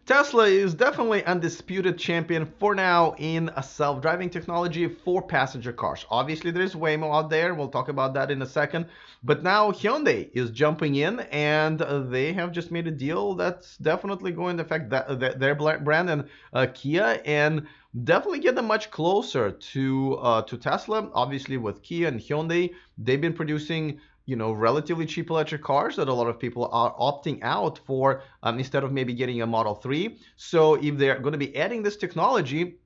Tesla is definitely undisputed champion for now in a self-driving technology for passenger cars. Obviously, there's Waymo out there. We'll talk about that in a second. But now Hyundai is jumping in, and they have just made a deal that's definitely going to affect their brand and Kia, and definitely get them much closer to Tesla. Obviously, with Kia and Hyundai, they've been producing relatively cheap electric cars that a lot of people are opting out for instead of maybe getting a Model 3. So if they're going to be adding this technology,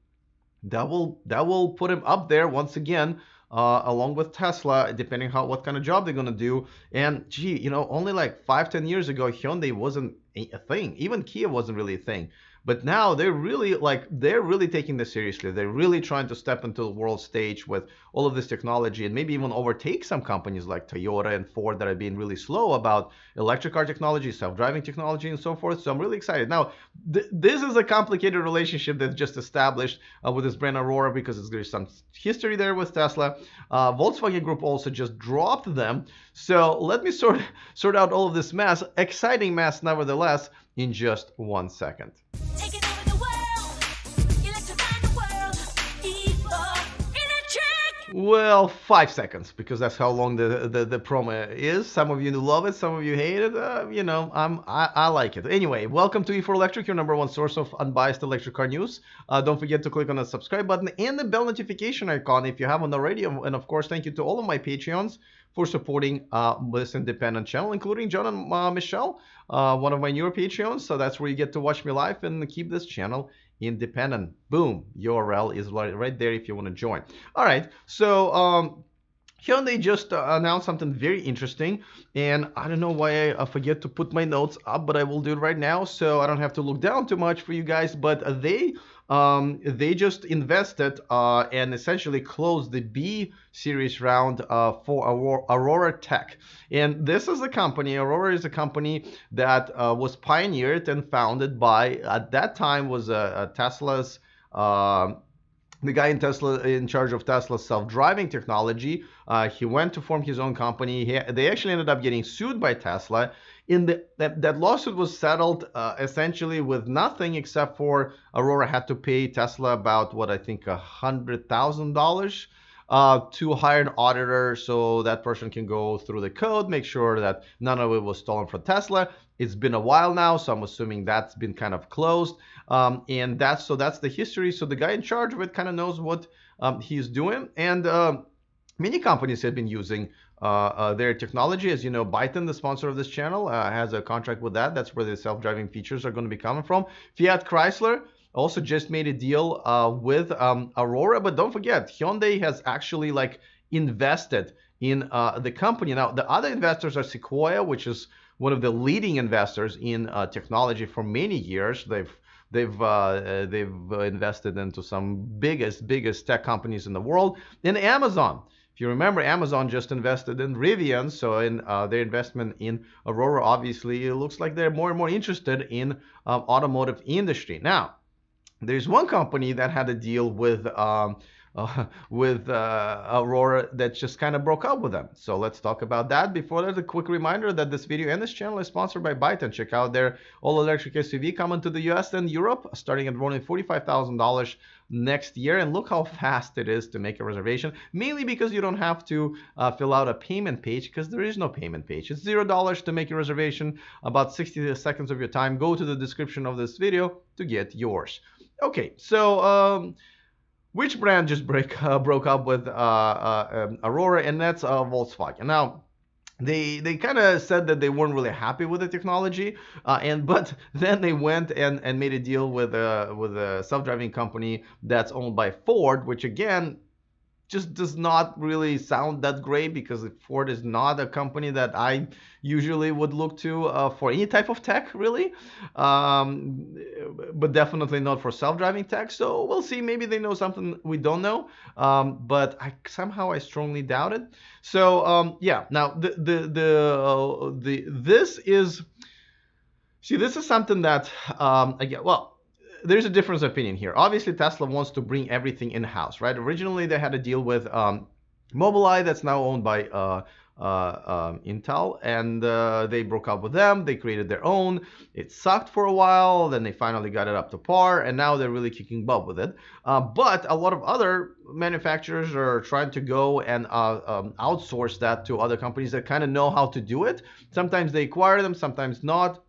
that will put them up there once again, along with Tesla, depending what kind of job they're going to do. And gee, only like 5-10 years ago, Hyundai wasn't a thing. Even Kia wasn't really a thing. But now they're really taking this seriously. They're really trying to step into the world stage with all of this technology and maybe even overtake some companies like Toyota and Ford that have been really slow about electric car technology, self-driving technology, and so forth. So I'm really excited. Now, this is a complicated relationship that's just established with this brand Aurora because there's some history there with Tesla. Volkswagen Group also just dropped them. So let me sort out all of this mess, exciting mess nevertheless, in just 1 second. Taking over the world, electrifying the world, electric. Well, 5 seconds, because that's how long the promo is. Some of you love it, some of you hate it. I like it. Anyway, welcome to E4Electric, your number one source of unbiased electric car news. Don't forget to click on the subscribe button and the bell notification icon if you haven't already. And of course, thank you to all of my Patreons for supporting this independent channel, including John and Michelle, one of my newer Patreons. So that's where you get to watch me live and keep this channel independent. Boom, URL is right there if you want to join. All right, so Hyundai just announced something very interesting, and I don't know why I forget to put my notes up, but I will do it right now so I don't have to look down too much for you guys. But they just invested and essentially closed the B series round for Aurora Tech. And this is a company, Aurora is a company that was pioneered and founded by, at that time, was Tesla's the guy in charge of Tesla's self-driving technology. He went to form his own company. They actually ended up getting sued by Tesla. That lawsuit was settled essentially with nothing except for Aurora had to pay Tesla about what I think $100,000 to hire an auditor so that person can go through the code, make sure that none of it was stolen from Tesla. It's been a while now, so I'm assuming that's been kind of closed. And that's the history. So the guy in charge of it kind of knows what he's doing. And many companies have been using their technology. As you know, Byton, the sponsor of this channel, has a contract with that. That's where the self-driving features are going to be coming from. Fiat Chrysler also just made a deal with Aurora. But don't forget, Hyundai has actually invested in the company. Now, the other investors are Sequoia, which is one of the leading investors in technology for many years. They've invested into some biggest tech companies in the world. And Amazon. If you remember, Amazon just invested in Rivian, so in their investment in Aurora, obviously, it looks like they're more and more interested in automotive industry. Now, there's one company that had a deal with Aurora that just kind of broke up with them. So let's talk about that. Before that, a quick reminder that this video and this channel is sponsored by Byton. Check out their all-electric SUV coming to the US and Europe, starting at only $45,000 next year. And look how fast it is to make a reservation, mainly because you don't have to fill out a payment page, because there is no payment page. It's $0 to make a reservation, about 60 seconds of your time. Go to the description of this video to get yours. Okay, so which brand just broke up with Aurora? And that's Volkswagen. Now, they kind of said that they weren't really happy with the technology, but then they went and made a deal with a self-driving company that's owned by Ford, which again just does not really sound that great, because Ford is not a company that I usually would look to for any type of tech, really, but definitely not for self-driving tech. So we'll see. Maybe they know something we don't know, but I strongly doubt it. So yeah. Now this is something that again, well, there's a difference of opinion here. Obviously, Tesla wants to bring everything in-house, right? Originally, they had a deal with Mobileye that's now owned by Intel, and they broke up with them. They created their own. It sucked for a while, then they finally got it up to par, and now they're really kicking butt with it. But a lot of other manufacturers are trying to go and outsource that to other companies that kind of know how to do it. Sometimes they acquire them, sometimes not.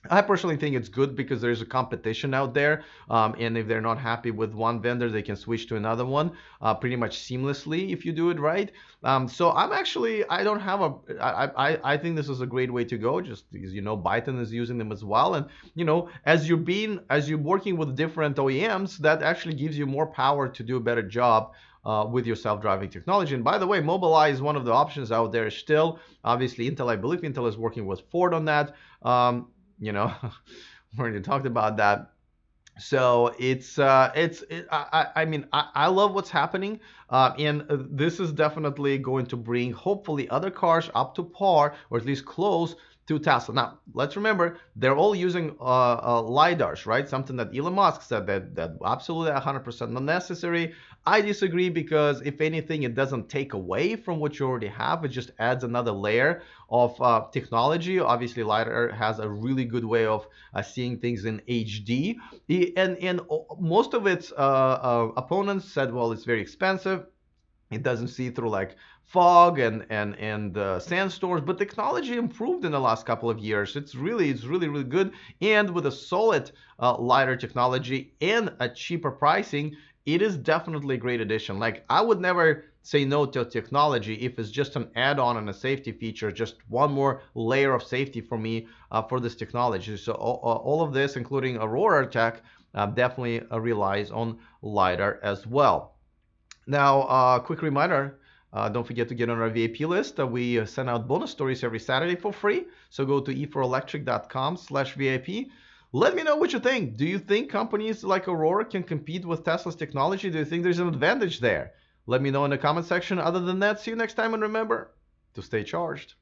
I personally think it's good because there's a competition out there, and if they're not happy with one vendor, they can switch to another one pretty much seamlessly if you do it right. So I don't have I think this is a great way to go. Just because Byton is using them as well, and as you're working with different OEMs, that actually gives you more power to do a better job. With your self-driving technology. And by the way, Mobileye is one of the options out there still. Obviously, Intel, I believe Intel is working with Ford on that. You know, we already talked about that. So I mean, I love what's happening, and this is definitely going to bring hopefully other cars up to par, or at least close to Tesla. Now, let's remember they're all using lidars, right? Something that Elon Musk said that absolutely 100% not necessary. I disagree because if anything, it doesn't take away from what you already have. It just adds another layer of technology. Obviously, lidar has a really good way of seeing things in HD, and most of its opponents said, well, it's very expensive. It doesn't see through like fog and sandstorms, but technology improved in the last couple of years. It's really good, and with a solid lidar technology and a cheaper pricing, it is definitely a great addition. Like, I would never say no to technology if it's just an add-on and a safety feature, just one more layer of safety for me for this technology. So all of this, including Aurora tech, definitely relies on lidar as well. Now, quick reminder, don't forget to get on our VIP list. We send out bonus stories every Saturday for free. So go to e4electric.com/VIP. Let me know what you think. Do you think companies like Aurora can compete with Tesla's technology? Do you think there's an advantage there? Let me know in the comment section. Other than that, see you next time, and remember to stay charged.